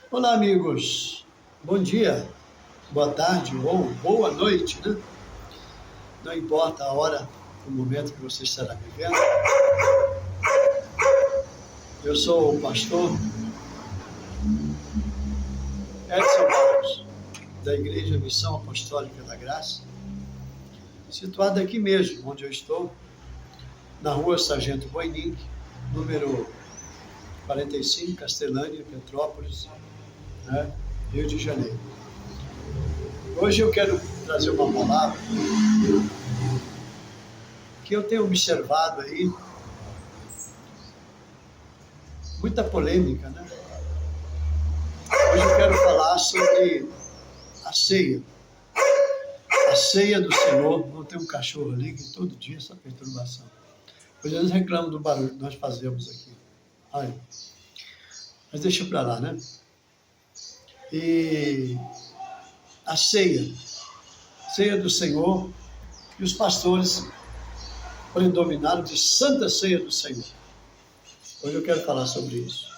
Olá, amigos. Bom dia, boa tarde ou boa noite, né? Não importa a hora, o momento que você estará vivendo. Eu sou o pastor Edson Barros, da Igreja Missão Apostólica da Graça, situada aqui mesmo, onde eu estou, na rua Sargento Boinin, número 45, Castelânia, Petrópolis, né? Rio de Janeiro. Hoje eu quero trazer uma palavra que eu tenho observado aí, muita polêmica, né? Hoje eu quero falar sobre a ceia. A ceia do Senhor. Não tem um cachorro ali que todo dia essa perturbação. Hoje eles reclamam do barulho que nós fazemos aqui. Olha. Mas deixa pra lá, né? E a ceia. Ceia do Senhor. E os pastores predominaram de Santa Ceia do Senhor. Hoje eu quero falar sobre isso.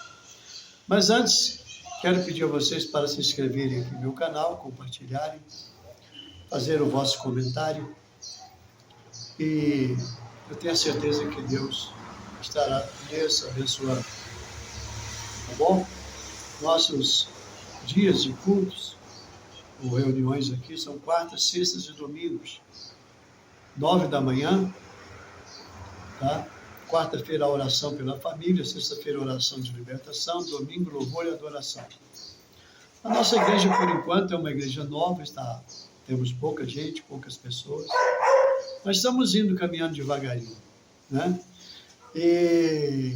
Mas antes, quero pedir a vocês para se inscreverem aqui no meu canal, compartilharem, fazer o vosso comentário. E eu tenho a certeza que Deus estará lhes abençoando. Tá bom? Nossos dias de cultos, ou reuniões aqui, são quartas, sextas e domingos. 9 da manhã, tá? Quarta-feira, a oração pela família, sexta-feira, oração de libertação, domingo, louvor e adoração. A nossa igreja, por enquanto, é uma igreja nova, temos pouca gente, poucas pessoas, mas estamos indo, caminhando devagarinho, né? E,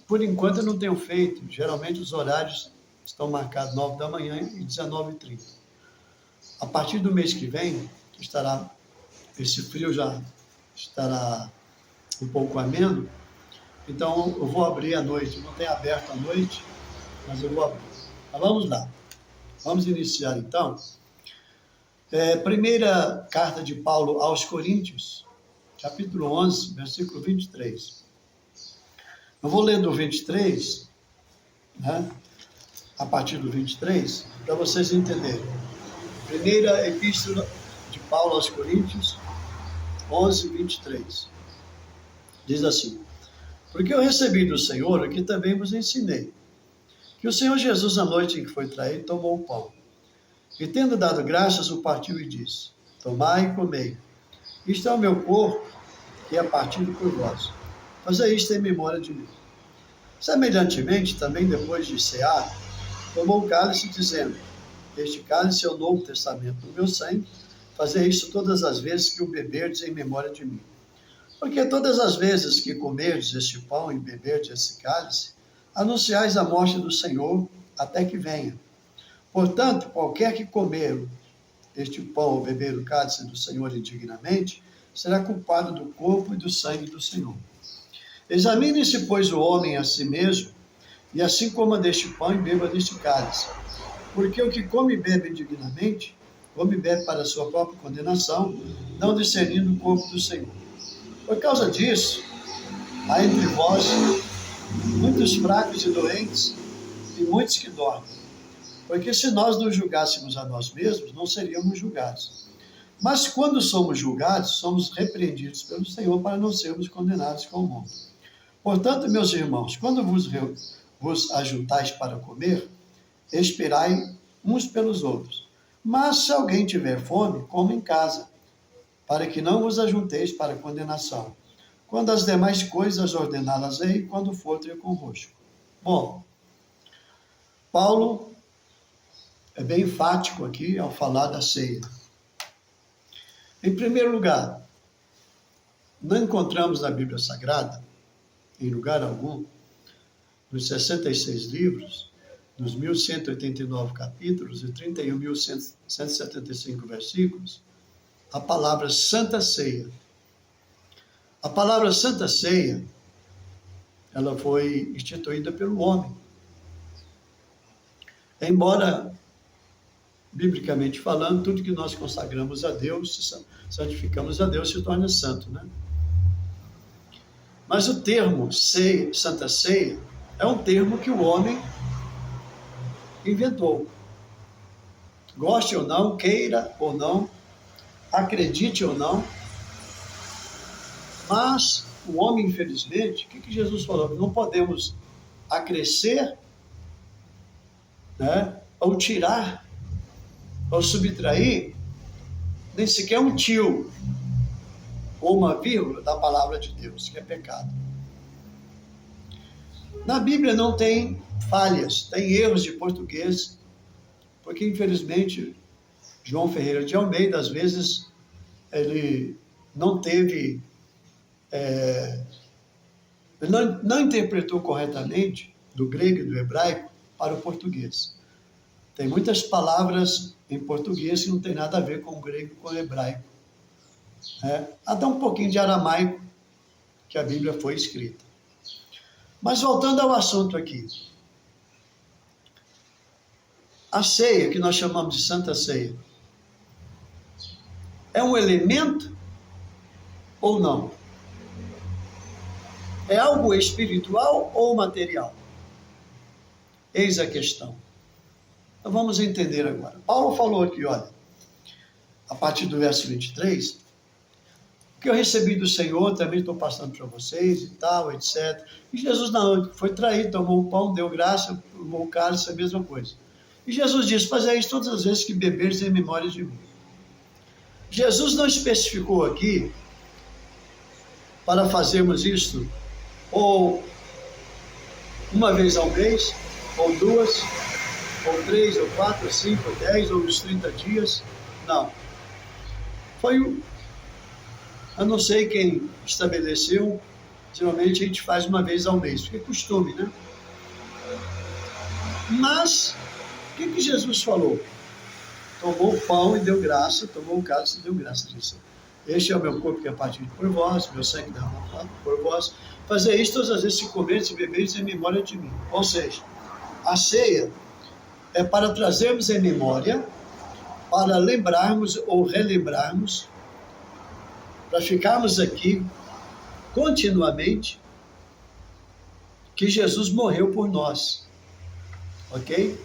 por enquanto, eu não tenho feito, geralmente os horários estão marcados 9 da manhã e 19h30. A partir do mês que vem, esse frio já estará um pouco ameno, então eu vou abrir à noite. Não tem aberto à noite, mas eu vou abrir. Mas vamos lá. Vamos iniciar então. Primeira carta de Paulo aos Coríntios, capítulo 11, versículo 23. Eu vou ler do 23, né, a partir do 23, para vocês entenderem. Primeira epístola de Paulo aos Coríntios, 11, 23. Diz assim: porque eu recebi do Senhor o que também vos ensinei, que o Senhor Jesus, na noite em que foi traído, tomou o pão, e tendo dado graças, o partiu e disse: tomai e comei, isto é o meu corpo, que é partido por vós. Fazei isto em memória de mim. Semelhantemente, também depois de cear, tomou o cálice, dizendo: este cálice é o novo testamento do meu sangue, fazei isto todas as vezes que o beberdes em memória de mim. Porque todas as vezes que comerdes este pão e beberdes esse cálice, anunciais a morte do Senhor até que venha. Portanto, qualquer que comer este pão ou beber o cálice do Senhor indignamente, será culpado do corpo e do sangue do Senhor. Examine-se, pois, o homem a si mesmo, e assim coma deste pão e beba deste cálice. Porque o que come e bebe indignamente, come e bebe para a sua própria condenação, não discernindo o corpo do Senhor. Por causa disso, há entre vós muitos fracos e doentes, e muitos que dormem. Porque se nós nos julgássemos a nós mesmos, não seríamos julgados. Mas quando somos julgados, somos repreendidos pelo Senhor para não sermos condenados com o mundo. Portanto, meus irmãos, quando vos ajuntais para comer, esperai uns pelos outros. Mas se alguém tiver fome, coma em casa, para que não vos ajunteis para condenação. Quando as demais coisas ordená-las-ei, quando for ter convosco. Bom, Paulo é bem enfático aqui ao falar da ceia. Em primeiro lugar, não encontramos na Bíblia Sagrada, em lugar algum, nos 66 livros, nos 1189 capítulos e 31.175 versículos, a palavra Santa Ceia. A palavra Santa Ceia, ela foi instituída pelo homem. Embora, biblicamente falando, tudo que nós consagramos a Deus, santificamos a Deus, se torna santo, né? Mas o termo ceia, Santa Ceia, é um termo que o homem inventou. Goste ou não, queira ou não, acredite ou não. Mas o homem, infelizmente, o que Jesus falou? Não podemos acrescer, né, ou tirar, ou subtrair, nem sequer um tio ou uma vírgula da palavra de Deus, que é pecado. Na Bíblia não tem falhas, tem erros de português, porque infelizmente João Ferreira de Almeida, às vezes, ele não teve, ele não interpretou corretamente do grego e do hebraico para o português. Tem muitas palavras em português que não tem nada a ver com o grego e com o hebraico. Até um pouquinho de aramaico, que a Bíblia foi escrita. Mas voltando ao assunto aqui. A ceia, que nós chamamos de Santa Ceia, é um elemento ou não? É algo espiritual ou material? Eis a questão. Então vamos entender agora. Paulo falou aqui, olha, a partir do verso 23, o que eu recebi do Senhor, também estou passando para vocês e tal, etc. E Jesus, na noite que foi traído, tomou o pão, deu graça, tomou o cálice, a mesma coisa. E Jesus disse, fazei isso todas as vezes que beberes em memória de mim. Jesus não especificou aqui para fazermos isto ou uma vez ao mês, ou duas, ou 3, ou 4, ou 5, ou 10, ou uns 30 dias. Não. Eu não sei quem estabeleceu, geralmente a gente faz uma vez ao mês, porque é costume, né? Mas, o que Jesus falou? Tomou o pão e deu graça, tomou o cálice e deu graça. Disse, este é o meu corpo que é partido por vós, meu sangue derramado por vós. Fazer isso todas as vezes que comeres e beberes em memória de mim. Ou seja, a ceia é para trazermos em memória, para lembrarmos ou relembrarmos, para ficarmos aqui continuamente, que Jesus morreu por nós. Ok?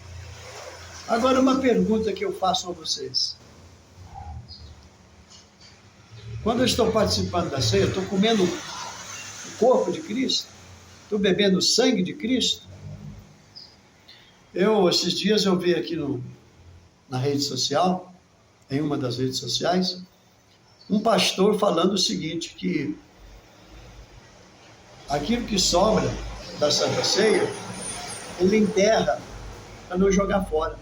Agora uma pergunta que eu faço a vocês. Quando eu estou participando da ceia, estou comendo o corpo de Cristo? Estou bebendo o sangue de Cristo? Esses dias eu vi aqui na rede social, em uma das redes sociais, um pastor falando o seguinte, que aquilo que sobra da Santa Ceia, ele enterra para não jogar fora.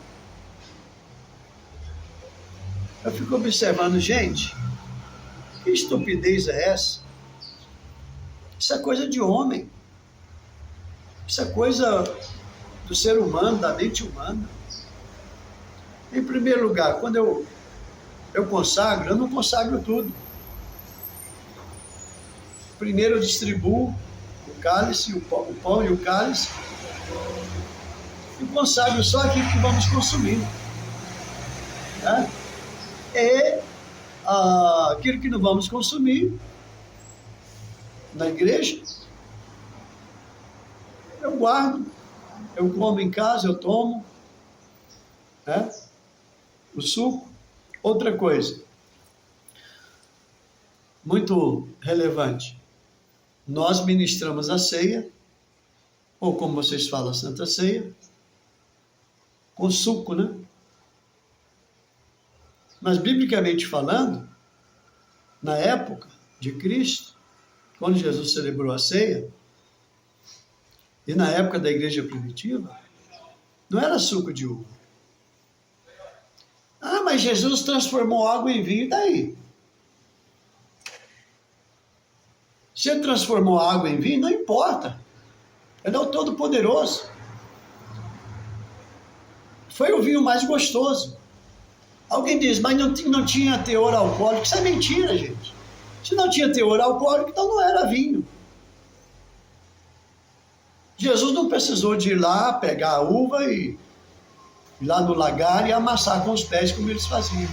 Eu fico observando, gente, que estupidez é essa? Isso é coisa de homem. Isso é coisa do ser humano, da mente humana. Em primeiro lugar, quando eu consagro, eu não consagro tudo. Primeiro eu distribuo o cálice, o pão e o cálice, e consagro só aquilo que vamos consumir. Né? E aquilo que não vamos consumir na igreja, eu guardo, eu como em casa, eu tomo, né? O suco. Outra coisa, muito relevante, nós ministramos a ceia, ou como vocês falam, a Santa Ceia, com suco, né? Mas, biblicamente falando, na época de Cristo, quando Jesus celebrou a ceia, e na época da igreja primitiva, não era suco de uva. Ah, mas Jesus transformou água em vinho, e daí? Se ele transformou água em vinho, não importa. Ele é o Todo-Poderoso. Foi o vinho mais gostoso. Alguém diz, mas não tinha teor alcoólico. Isso é mentira, gente. Se não tinha teor alcoólico, então não era vinho. Jesus não precisou de ir lá, pegar a uva e ir lá no lagar e amassar com os pés, como eles faziam.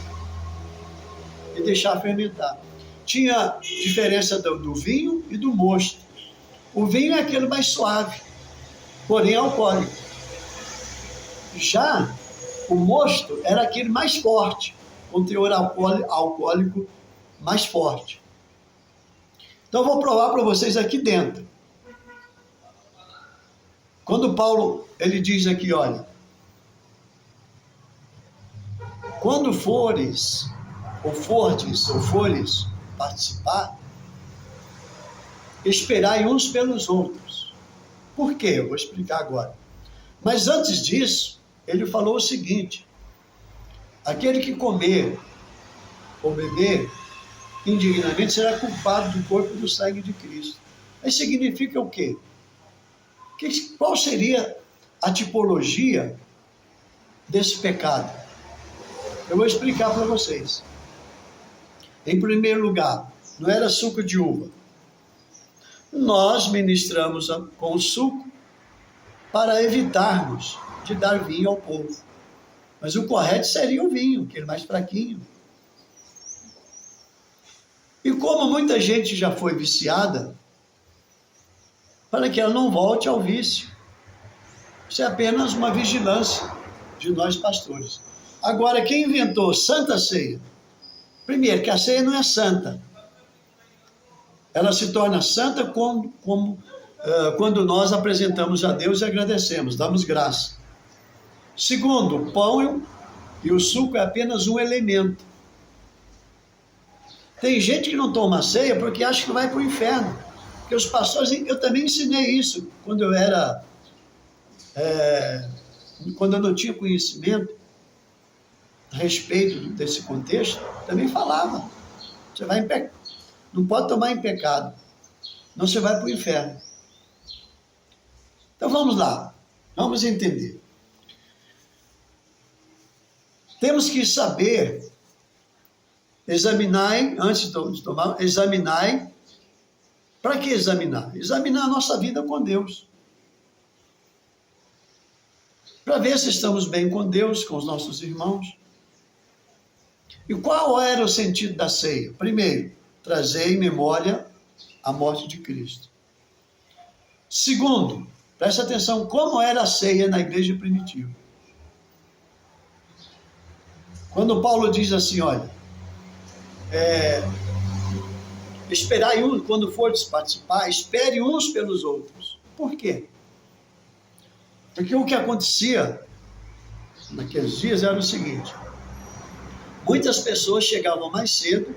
E deixar fermentar. Tinha diferença do vinho e do mosto. O vinho é aquele mais suave, porém alcoólico. Já o mosto era aquele mais forte, com teor alcoólico mais forte. Então eu vou provar para vocês aqui dentro. Quando Paulo, ele diz aqui, olha, quando fores participar, esperai uns pelos outros. Por quê? Eu vou explicar agora. Mas antes disso, ele falou o seguinte: aquele que comer ou beber indignamente será culpado do corpo e do sangue de Cristo. Isso significa o quê? Qual seria a tipologia desse pecado? Eu vou explicar para vocês. Em primeiro lugar, não era suco de uva. Nós ministramos com o suco para evitarmos de dar vinho ao povo. Mas o correto seria o vinho, aquele mais fraquinho. E como muita gente já foi viciada, para que ela não volte ao vício. Isso é apenas uma vigilância de nós pastores. Agora, quem inventou Santa Ceia? Primeiro, que a ceia não é santa. Ela se torna santa quando nós apresentamos a Deus e agradecemos, damos graça. Segundo, o pão e o suco é apenas um elemento. Tem gente que não toma ceia porque acha que vai para o inferno. Porque os pastores, eu também ensinei isso quando eu era, quando eu não tinha conhecimento a respeito desse contexto, também falava. Você vai não pode tomar em pecado, não você vai para o inferno. Então vamos lá, vamos entender. Temos que saber, examinar, antes de tomar, examinar. Para que examinar? Examinar a nossa vida com Deus. Para ver se estamos bem com Deus, com os nossos irmãos. E qual era o sentido da ceia? Primeiro, trazer em memória a morte de Cristo. Segundo, preste atenção como era a ceia na igreja primitiva. Quando Paulo diz assim, olha, esperai quando fordes participar, espere uns pelos outros. Por quê? Porque o que acontecia naqueles dias era o seguinte: muitas pessoas chegavam mais cedo,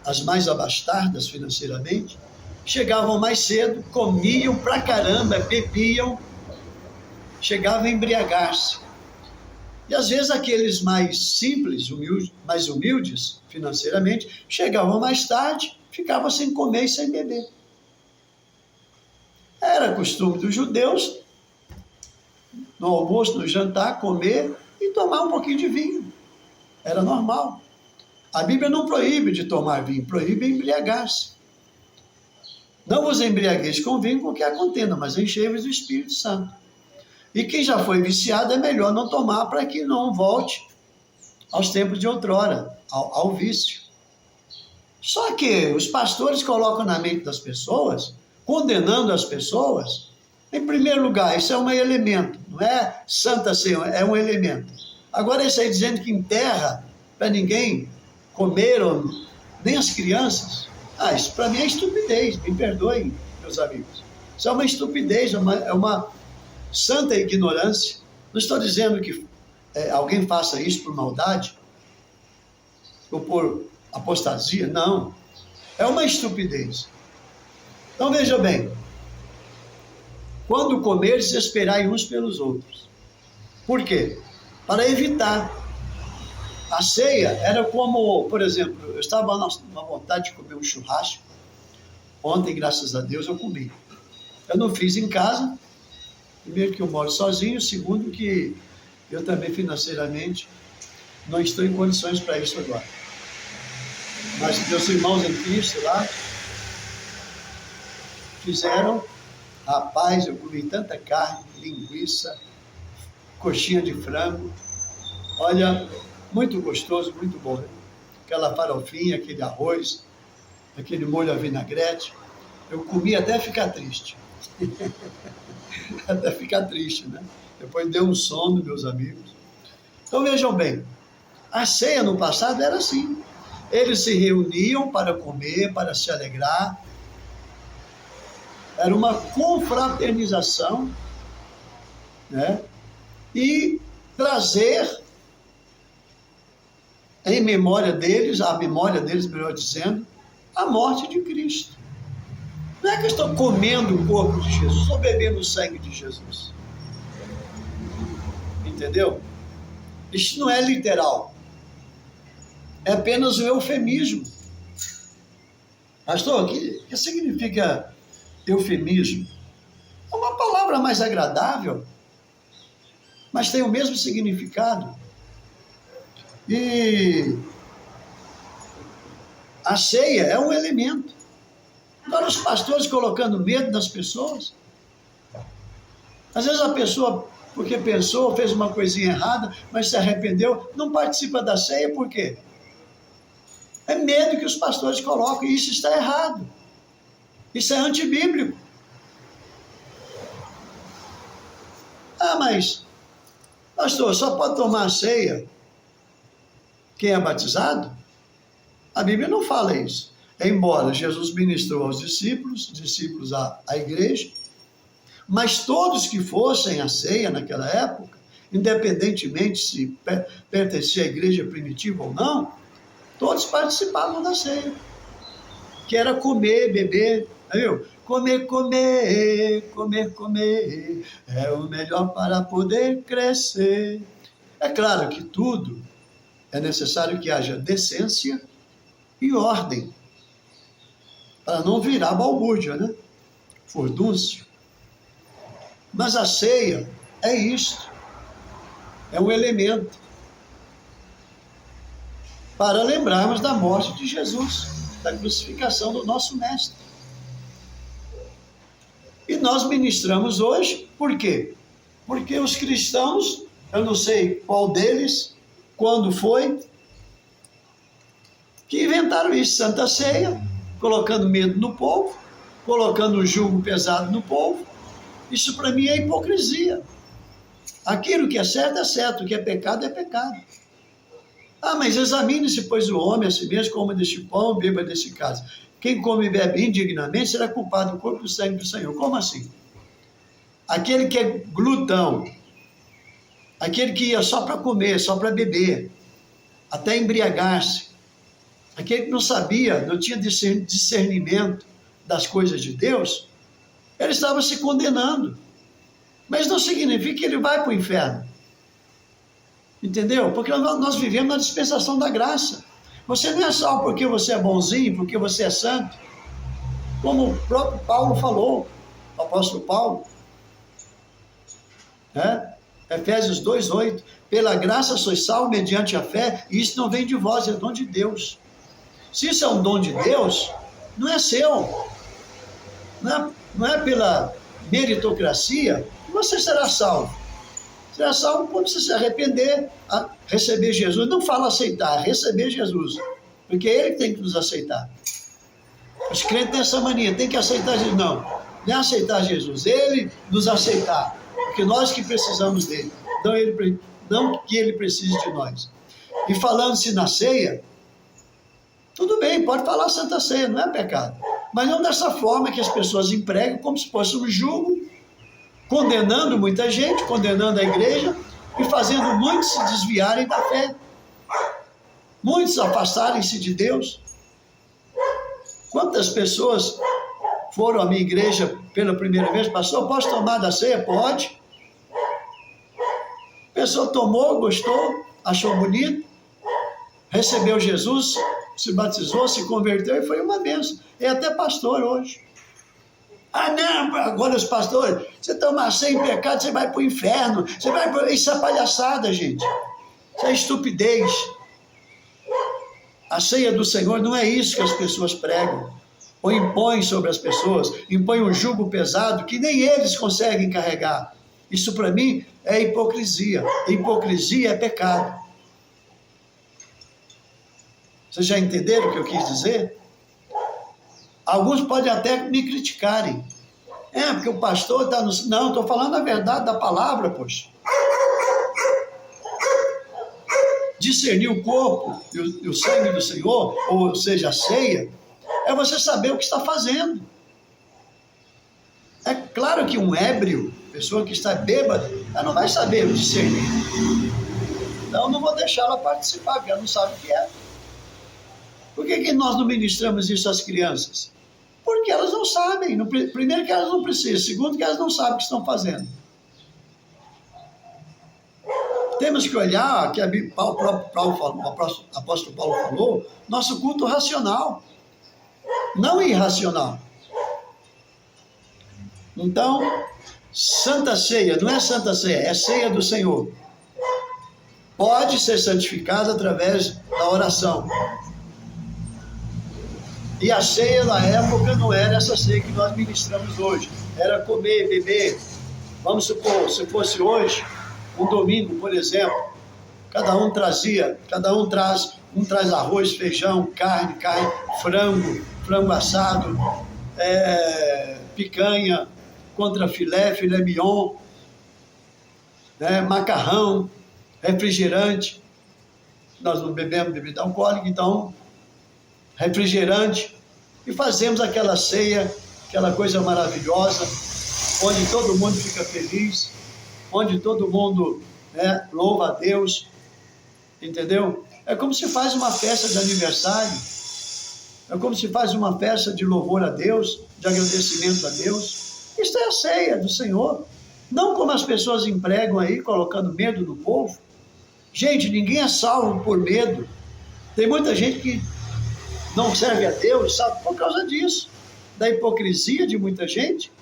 as mais abastadas financeiramente, chegavam mais cedo, comiam pra caramba, bebiam, chegavam a embriagar-se. E às vezes aqueles mais simples, mais humildes financeiramente, chegavam mais tarde, ficavam sem comer e sem beber. Era costume dos judeus, no almoço, no jantar, comer e tomar um pouquinho de vinho. Era normal. A Bíblia não proíbe de tomar vinho, proíbe embriagar-se. Não vos embriagueis com vinho com que a contenda, mas enchei-vos do Espírito Santo. E quem já foi viciado é melhor não tomar para que não volte aos tempos de outrora, ao vício. Só que os pastores colocam na mente das pessoas, condenando as pessoas. Em primeiro lugar, isso é um elemento, não é santa ceia, é um elemento. Agora esse aí dizendo que enterra para ninguém comer, nem as crianças. Isso para mim é estupidez, me perdoem, meus amigos. Isso é uma estupidez, é uma santa ignorância. Não estou dizendo que alguém faça isso por maldade ou por apostasia, não. É uma estupidez. Então veja bem, quando comeres, esperai uns pelos outros. Por quê? Para evitar. A ceia era como, por exemplo, eu estava numa vontade de comer um churrasco. Ontem, graças a Deus, eu comi. Eu não fiz em casa. Primeiro que eu moro sozinho, segundo que eu também financeiramente não estou em condições para isso agora. Mas meus irmãos em Cristo lá fizeram, rapaz, eu comi tanta carne, linguiça, coxinha de frango, olha, muito gostoso, muito bom. Aquela farofinha, aquele arroz, aquele molho a vinagrete, eu comi até ficar triste. Até ficar triste, né? Depois deu um sono, meus amigos. Então vejam bem, a ceia no passado era assim. Eles se reuniam para comer, para se alegrar. Era uma confraternização, né? E trazer em memória deles, a memória deles, melhor dizendo, a morte de Cristo. Não é que estão comendo o corpo de Jesus ou bebendo o sangue de Jesus. Entendeu? Isso não é literal. É apenas um eufemismo. Pastor, o que significa eufemismo? É uma palavra mais agradável, mas tem o mesmo significado. E a ceia é um elemento. Agora os pastores colocando medo nas pessoas. Às vezes a pessoa, porque pensou, fez uma coisinha errada, mas se arrependeu, não participa da ceia, por quê? É medo que os pastores colocam, e isso está errado. Isso é antibíblico. Ah, mas, pastor, só pode tomar a ceia quem é batizado? A Bíblia não fala isso. Embora Jesus ministrou aos discípulos à igreja, mas todos que fossem à ceia naquela época, independentemente se pertencia à igreja primitiva ou não, todos participavam da ceia, que era comer, beber, viu? Comer, comer, comer, comer, é o melhor para poder crescer. É claro que tudo é necessário que haja decência e ordem, para não virar balbúrdia, né? Furdúncio. Mas a ceia é isto, é um elemento para lembrarmos da morte de Jesus, da crucificação do nosso Mestre. E nós ministramos hoje, por quê? Porque os cristãos, eu não sei qual deles, quando foi, que inventaram isso, Santa Ceia, colocando medo no povo, colocando um jugo pesado no povo. Isso para mim é hipocrisia. Aquilo que é certo, o que é pecado é pecado. Ah, mas examine-se, pois, o homem a si mesmo, coma deste pão, beba desse cálice. Quem come e bebe indignamente será culpado do corpo e do sangue do Senhor. Como assim? Aquele que é glutão, aquele que ia só para comer, só para beber, até embriagar-se, aquele que não sabia, não tinha discernimento das coisas de Deus, ele estava se condenando. Mas não significa que ele vai para o inferno. Entendeu? Porque nós vivemos na dispensação da graça. Você não é salvo porque você é bonzinho, porque você é santo. Como o próprio Paulo falou, o apóstolo Paulo. Efésios 2:8. Pela graça sois salvos mediante a fé, e isso não vem de vós, é dom de Deus. Se isso é um dom de Deus, não é seu. Não é pela meritocracia que você será salvo. Será salvo quando você se arrepender, a receber Jesus. Não fala aceitar, receber Jesus. Porque é Ele que tem que nos aceitar. Os crentes têm essa mania, tem que aceitar Jesus. Não é aceitar Jesus, Ele nos aceitar. Porque nós que precisamos dEle, não que Ele precise de nós. E falando-se na ceia, tudo bem, pode falar Santa Ceia, não é pecado. Mas não dessa forma que as pessoas empregam, como se fosse um jugo, condenando muita gente, condenando a igreja e fazendo muitos se desviarem da fé. Muitos afastarem-se de Deus. Quantas pessoas foram à minha igreja pela primeira vez? Pastor, posso tomar da ceia? Pode. A pessoa tomou, gostou, achou bonito, recebeu Jesus, se batizou, se converteu e foi uma bênção. É até pastor hoje. Ah, não, agora os pastores, você tomar ceia em pecado, você vai para o inferno. Isso é palhaçada, gente. Isso é estupidez. A ceia do Senhor não é isso que as pessoas pregam. Ou impõem sobre as pessoas, impõem um jugo pesado que nem eles conseguem carregar. Isso para mim é hipocrisia. Hipocrisia é pecado. Vocês já entenderam o que eu quis dizer? Alguns podem até me criticarem. porque o pastor está no... Não, estou falando a verdade da palavra, poxa. Discernir o corpo e o sangue do Senhor, ou seja, a ceia, é você saber o que está fazendo. É claro que um ébrio, pessoa que está bêbada, ela não vai saber discernir. Então não vou deixar ela participar, porque ela não sabe o que é. Por que nós não ministramos isso às crianças? Porque elas não sabem. Primeiro que elas não precisam, segundo que elas não sabem o que estão fazendo. Temos que olhar, que o apóstolo Paulo falou, nosso culto racional, não irracional. Então, Santa Ceia, não é Santa Ceia, é Ceia do Senhor. Pode ser santificada através da oração. E a ceia na época não era essa ceia que nós ministramos hoje. Era comer, beber. Vamos supor, se fosse hoje, um domingo, por exemplo, cada um traz arroz, feijão, carne, frango assado, picanha, contrafilé, filé mignon, macarrão, refrigerante. Nós não bebemos bebida alcoólica, então refrigerante, e fazemos aquela ceia, aquela coisa maravilhosa, onde todo mundo fica feliz, onde todo mundo louva a Deus, entendeu? É como se faz uma festa de aniversário, é como se faz uma festa de louvor a Deus, de agradecimento a Deus. Isto é a ceia do Senhor, não como as pessoas empregam aí, colocando medo no povo. Gente, ninguém é salvo por medo. Tem muita gente que não serve a Deus, sabe, por causa disso, da hipocrisia de muita gente,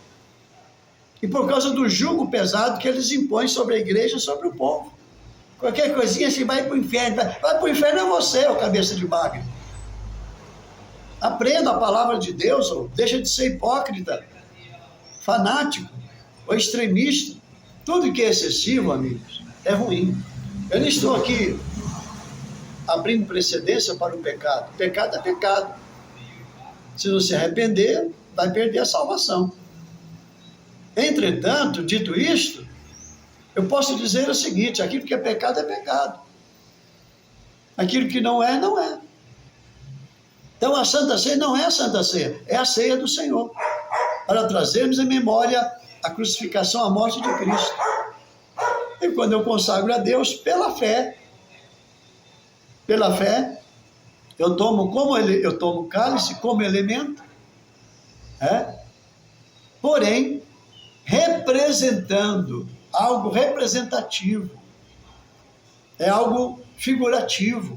e por causa do jugo pesado que eles impõem sobre a igreja e sobre o povo. Qualquer coisinha assim, vai para o inferno. Vai para o inferno é você, ô cabeça de bagre. Aprenda a palavra de Deus, ou deixa de ser hipócrita, fanático, ou extremista. Tudo que é excessivo, amigos, é ruim. Eu não estou aqui abrindo precedência para o pecado. Pecado é pecado. Se não se arrepender, vai perder a salvação. Entretanto, dito isto, eu posso dizer o seguinte: aquilo que é pecado é pecado. Aquilo que não é, não é. Então a Santa Ceia não é a Santa Ceia, é a ceia do Senhor, para trazermos em memória a crucificação, a morte de Cristo. E quando eu consagro a Deus, pela fé, eu tomo o cálice como elemento, porém, representando, algo representativo, é algo figurativo,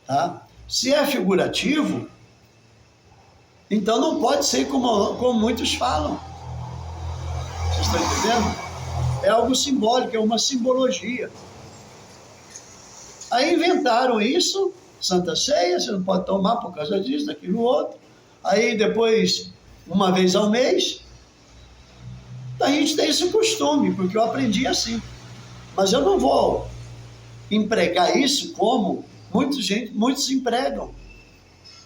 tá? Se é figurativo, então não pode ser como muitos falam. Vocês estão entendendo? É algo simbólico, é uma simbologia. Aí inventaram isso, Santa Ceia, você não pode tomar por causa disso, daquilo outro. Aí depois, uma vez ao mês, a gente tem esse costume, porque eu aprendi assim. Mas eu não vou empregar isso como muitos empregam.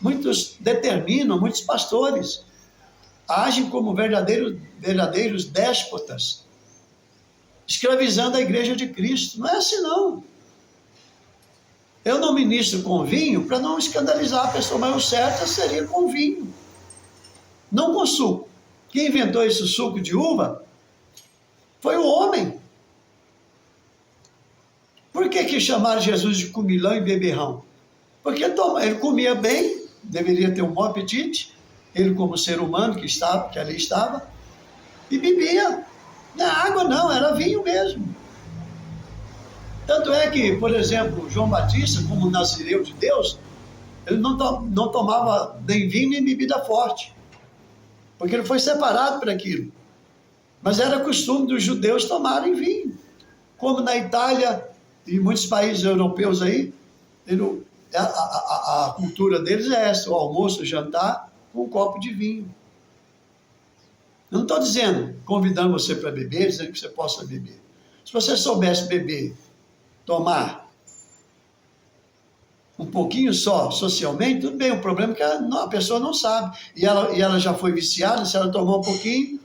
Muitos determinam, muitos pastores agem como verdadeiros déspotas, escravizando a igreja de Cristo. Não é assim, não. Eu não ministro com vinho para não escandalizar a pessoa, mas o certo seria com vinho, não com suco. Quem inventou esse suco de uva foi o homem. Por que chamaram Jesus de comilão e beberrão? Porque ele comia bem, deveria ter um bom apetite, ele como ser humano que ali estava, e bebia. Não é água não, era vinho mesmo. Tanto é que, por exemplo, João Batista, como nazireu de Deus, ele não tomava nem vinho nem bebida forte, porque ele foi separado para aquilo. Mas era costume dos judeus tomarem vinho, como na Itália e muitos países europeus aí, a cultura deles é essa: o almoço, o jantar, com um copo de vinho. Eu não estou convidando você para beber, dizendo que você possa beber. Se você soubesse beber, tomar um pouquinho só socialmente, tudo bem, o problema é que a pessoa não sabe, e ela já foi viciada, se ela tomar um pouquinho,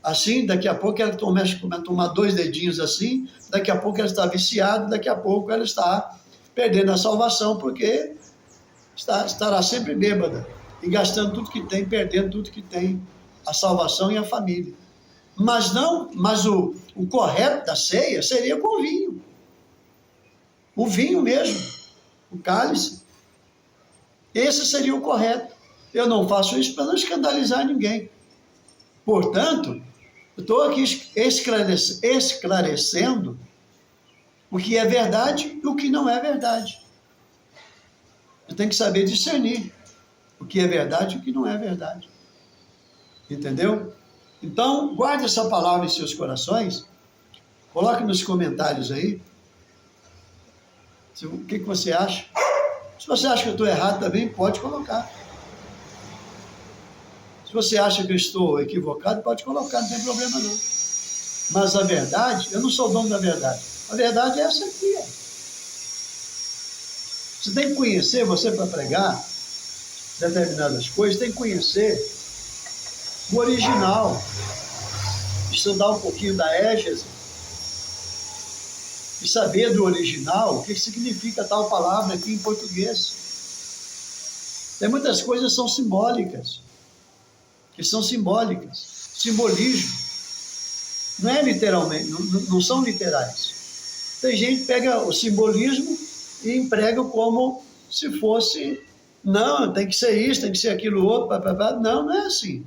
assim, daqui a pouco ela começa a tomar 2 dedinhos assim, daqui a pouco ela está viciada, daqui a pouco ela está perdendo a salvação, porque estará sempre bêbada, e gastando tudo que tem, perdendo tudo que tem, a salvação e a família. Mas o correto da ceia seria com o vinho. O vinho mesmo, o cálice. Esse seria o correto. Eu não faço isso para não escandalizar ninguém. Portanto, eu estou aqui esclarecendo o que é verdade e o que não é verdade. Eu tenho que saber discernir o que é verdade e o que não é verdade. Entendeu? Então, guarde essa palavra em seus corações. Coloque nos comentários aí. O que você acha? Se você acha que eu estou errado também, pode colocar. Se você acha que eu estou equivocado, pode colocar, não tem problema não. Mas a verdade, eu não sou dono da verdade. A verdade é essa aqui. Ó. Você tem que conhecer, você para pregar determinadas coisas, tem que conhecer o original. Estudar um pouquinho da égese. E saber do original o que significa tal palavra aqui em português. Tem muitas coisas que são simbólicas. Simbolismo. Não é literalmente, não são literais. Tem gente que pega o simbolismo e emprega como se fosse, não, tem que ser isso, tem que ser aquilo outro, não é assim.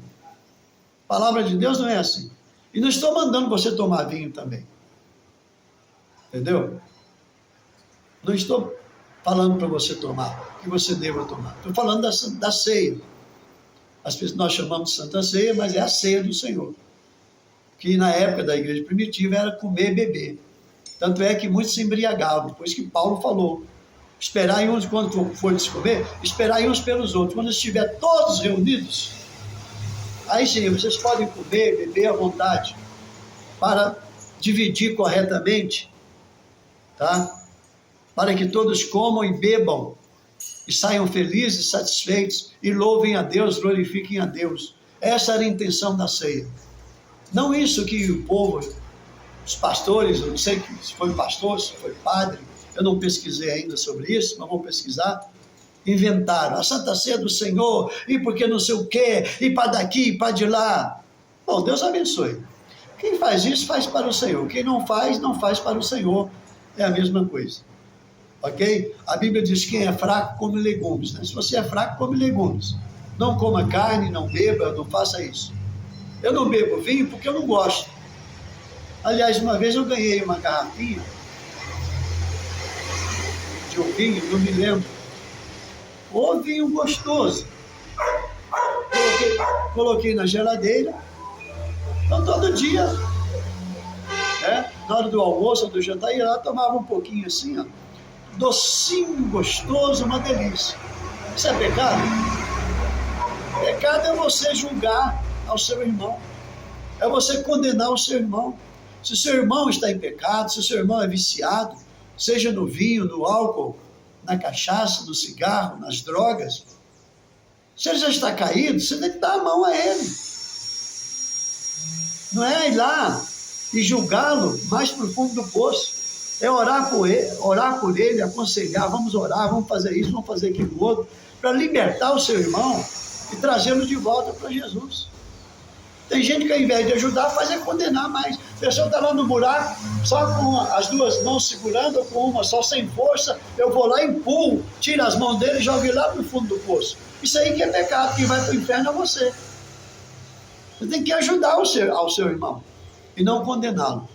A palavra de Deus não é assim. E não estou mandando você tomar vinho também. Entendeu? Não estou falando para você tomar, que você deva tomar. Estou falando da ceia. As pessoas, nós chamamos de Santa Ceia, mas é a ceia do Senhor. Que na época da igreja primitiva era comer e beber. Tanto é que muitos se embriagavam, depois que Paulo falou. Esperai uns, quando for se comer, esperai uns pelos outros. Quando estiver todos reunidos, aí sim, vocês podem comer, beber à vontade, para dividir corretamente, tá? Para que todos comam e bebam, e saiam felizes, satisfeitos, e louvem a Deus, glorifiquem a Deus. Essa era a intenção da ceia. Não isso que o povo, os pastores, eu não sei se foi pastor, se foi padre, eu não pesquisei ainda sobre isso, mas vou pesquisar, inventaram a Santa Ceia do Senhor, e porque não sei o quê, e para daqui, e para de lá. Bom, Deus abençoe. Quem faz isso, faz para o Senhor. Quem não faz para o Senhor. É a mesma coisa. Ok? A Bíblia diz que quem é fraco come legumes. Né? Se você é fraco, come legumes. Não coma carne, não beba, não faça isso. Eu não bebo vinho porque eu não gosto. Aliás, uma vez eu ganhei uma garrafinha de um vinho, não me lembro. O vinho gostoso. Coloquei na geladeira. Então, todo dia, né, na hora do almoço ou do jantar, ia lá, tomava um pouquinho assim, ó, docinho, gostoso, uma delícia. Isso é pecado? Pecado é você julgar ao seu irmão. É você condenar o seu irmão. Se o seu irmão está em pecado, se o seu irmão é viciado, seja no vinho, no álcool, na cachaça, no cigarro, nas drogas, se ele já está caído, você tem que dar a mão a ele. Não é ir lá e julgá-lo mais para o fundo do poço. É orar por ele, aconselhar, vamos orar, vamos fazer isso, vamos fazer aquilo outro, para libertar o seu irmão e trazê-lo de volta para Jesus. Tem gente que ao invés de ajudar, faz é condenar mais. A pessoa está lá no buraco, só com as duas mãos segurando, ou com uma só sem força, eu vou lá e empurro, tiro as mãos dele e jogo ele lá para o fundo do poço. Isso aí que é pecado, quem vai para o inferno é você. Você tem que ajudar ao seu irmão e não condená-lo,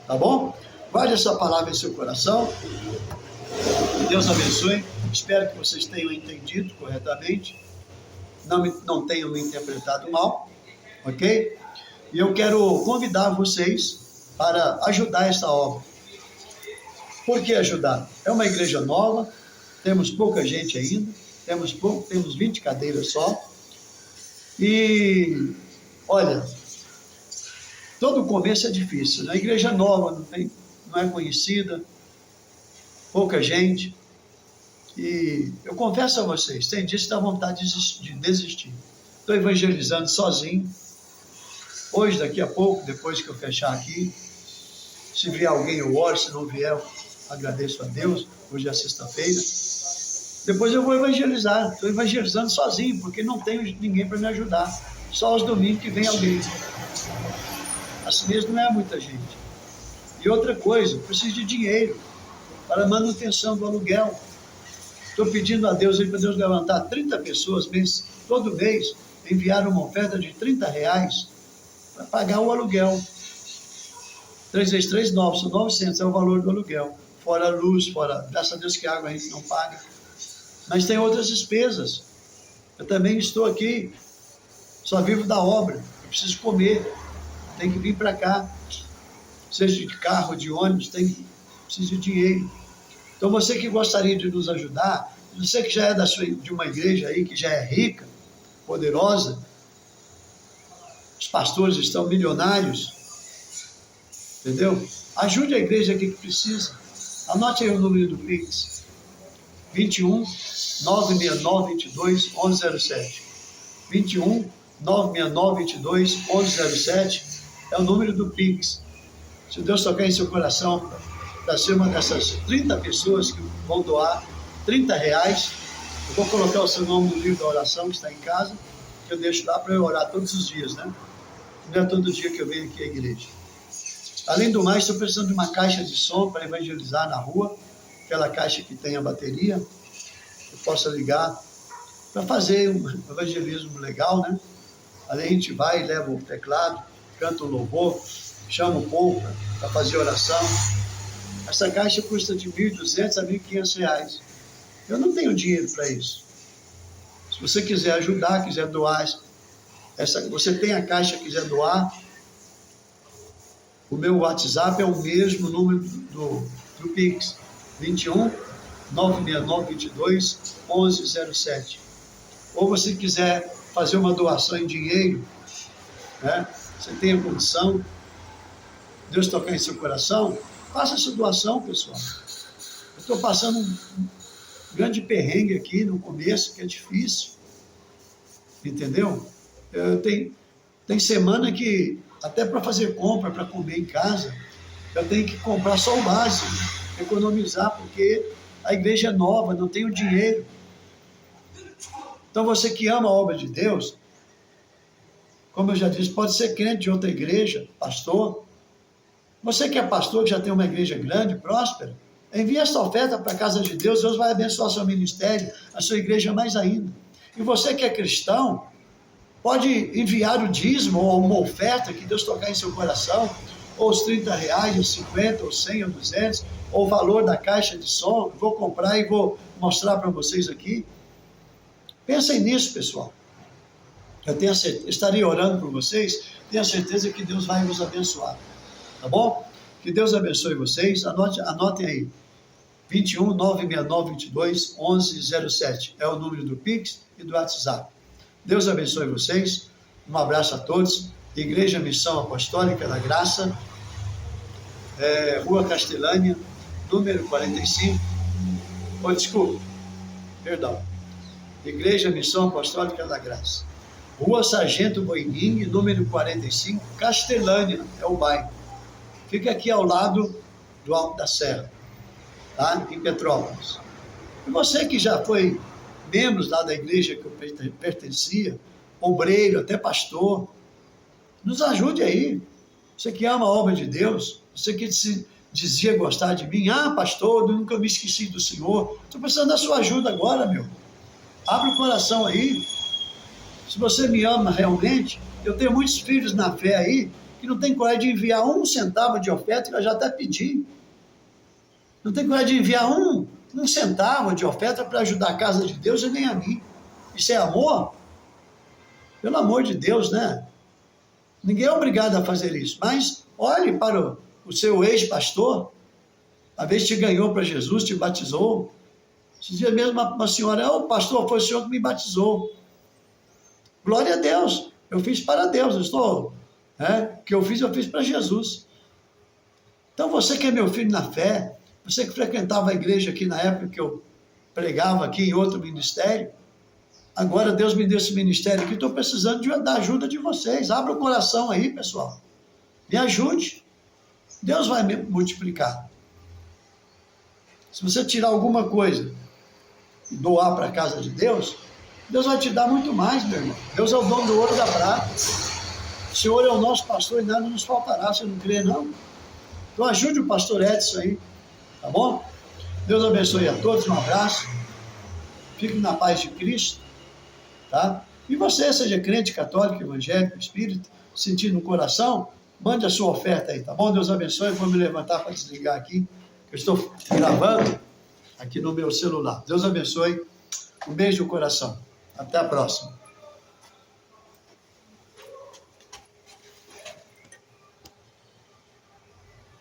tá bom? Guarde essa palavra em seu coração. Que Deus abençoe. Espero que vocês tenham entendido corretamente, não tenham me interpretado mal, ok? E eu quero convidar vocês para ajudar essa obra. Por que ajudar? É uma igreja nova, temos pouca gente ainda, temos 20 cadeiras só, e olha, todo começo é difícil, né? A igreja nova, não é conhecida, pouca gente, E eu confesso a vocês, tem dias que dá vontade de desistir. Estou evangelizando sozinho. Hoje, daqui a pouco, depois que eu fechar aqui, se vier alguém eu oro, se não vier eu agradeço a Deus. Hoje é sexta-feira. Depois eu vou evangelizar. Estou evangelizando sozinho, porque não tenho ninguém para me ajudar. Só aos domingos que vem alguém. Assim mesmo não é muita gente. E outra coisa, eu preciso de dinheiro para a manutenção do aluguel. Estou pedindo a Deus aí para Deus levantar 30 pessoas todo mês, enviar uma oferta de R$30 para pagar o aluguel. 3 vezes 3, 9, são 900, é o valor do aluguel. Fora a luz, fora, graças a Deus que a água a gente não paga. Mas tem outras despesas. Eu também estou aqui, só vivo da obra. Eu preciso comer, tenho que vir para cá. Seja de carro, de ônibus, preciso de dinheiro. Então você que gostaria de nos ajudar, você que já é de uma igreja aí, que já é rica, poderosa, os pastores estão milionários, entendeu? Ajude a igreja aqui que precisa. Anote aí o número do Pix. 21 969 22 1107. 21 969 22 1107 é o número do Pix. Se Deus tocar em seu coração, para ser uma dessas 30 pessoas que vão doar R$30, eu vou colocar o seu nome no livro da oração que está em casa, que eu deixo lá para eu orar todos os dias, né? Não é todo dia que eu venho aqui à igreja. Além do mais, estou precisando de uma caixa de som para evangelizar na rua, aquela caixa que tem a bateria, eu possa ligar, para fazer um evangelismo legal, né? Ali a gente vai, leva o teclado, canta o louvor, chama o povo para fazer oração. Essa caixa custa de R$1.200 a R$1.500. Eu não tenho dinheiro para isso. Se você quiser ajudar, quiser doar, você tem a caixa, quiser doar, o meu WhatsApp é o mesmo número do Pix, 21 969 22 1107. Ou você quiser fazer uma doação em dinheiro, né? Você tem a condição, Deus tocar em seu coração, faça essa doação, pessoal. Eu estou passando um grande perrengue aqui no começo, que é difícil, entendeu? Tem semana que, até para fazer compra, para comer em casa, eu tenho que comprar só o básico, economizar, porque a igreja é nova, não tenho dinheiro. Então você que ama a obra de Deus, como eu já disse, pode ser crente de outra igreja, pastor. Você que é pastor, que já tem uma igreja grande, próspera, envie essa oferta para a casa de Deus, Deus vai abençoar seu ministério, a sua igreja mais ainda. E você que é cristão, pode enviar o dízimo ou uma oferta que Deus tocar em seu coração, ou os R$30, ou 50, ou 100, ou 200, ou o valor da caixa de som. Vou comprar e vou mostrar para vocês aqui. Pensem nisso, pessoal. Estarei orando por vocês, tenho certeza que Deus vai nos abençoar. Tá bom? Que Deus abençoe vocês. Anotem aí. 21 969 22 1107 é o número do Pix e do WhatsApp. Deus abençoe vocês. Um abraço a todos. Igreja Missão Apostólica da Graça, Rua Castelânia, número 45. Desculpa. Perdão. Igreja Missão Apostólica da Graça. Rua Sargento Boininho, número 45, Castelânia, é o bairro. Fica aqui ao lado do Alto da Serra, tá? Em Petrópolis. E você que já foi membro lá da igreja que eu pertencia, obreiro, até pastor, nos ajude aí. Você que ama a obra de Deus, você que dizia gostar de mim, pastor, eu nunca me esqueci do Senhor, estou precisando da sua ajuda agora, meu. Abre o coração aí. Se você me ama realmente, eu tenho muitos filhos na fé aí, que não tem coragem de enviar um centavo de oferta, que eu já até pedi. Não tem coragem de enviar um centavo de oferta para ajudar a casa de Deus e nem a mim. Isso é amor? Pelo amor de Deus, né? Ninguém é obrigado a fazer isso. Mas olhe para o seu ex-pastor, a vez te ganhou para Jesus, te batizou. Esses dias mesmo uma senhora, pastor, foi o senhor que me batizou. Glória a Deus, eu fiz para Deus, o que eu fiz para Jesus. Então você que é meu filho na fé, você que frequentava a igreja aqui na época que eu pregava aqui em outro ministério. Agora Deus me deu esse ministério aqui, estou precisando da ajuda de vocês. Abra o coração aí, pessoal. Me ajude. Deus vai me multiplicar. Se você tirar alguma coisa e doar para a casa de Deus, Deus vai te dar muito mais, meu irmão. Deus é o dono do ouro e da prata. O Senhor é o nosso pastor e nada nos faltará. Você não crê, não? Então ajude o pastor Edson aí, tá bom? Deus abençoe a todos, um abraço. Fiquem na paz de Cristo, tá? E você, seja crente, católico, evangélico, espírita, sentindo no coração, mande a sua oferta aí, tá bom? Deus abençoe. Eu vou me levantar para desligar aqui. Eu estou gravando aqui no meu celular. Deus abençoe. Um beijo no coração. Até a próxima.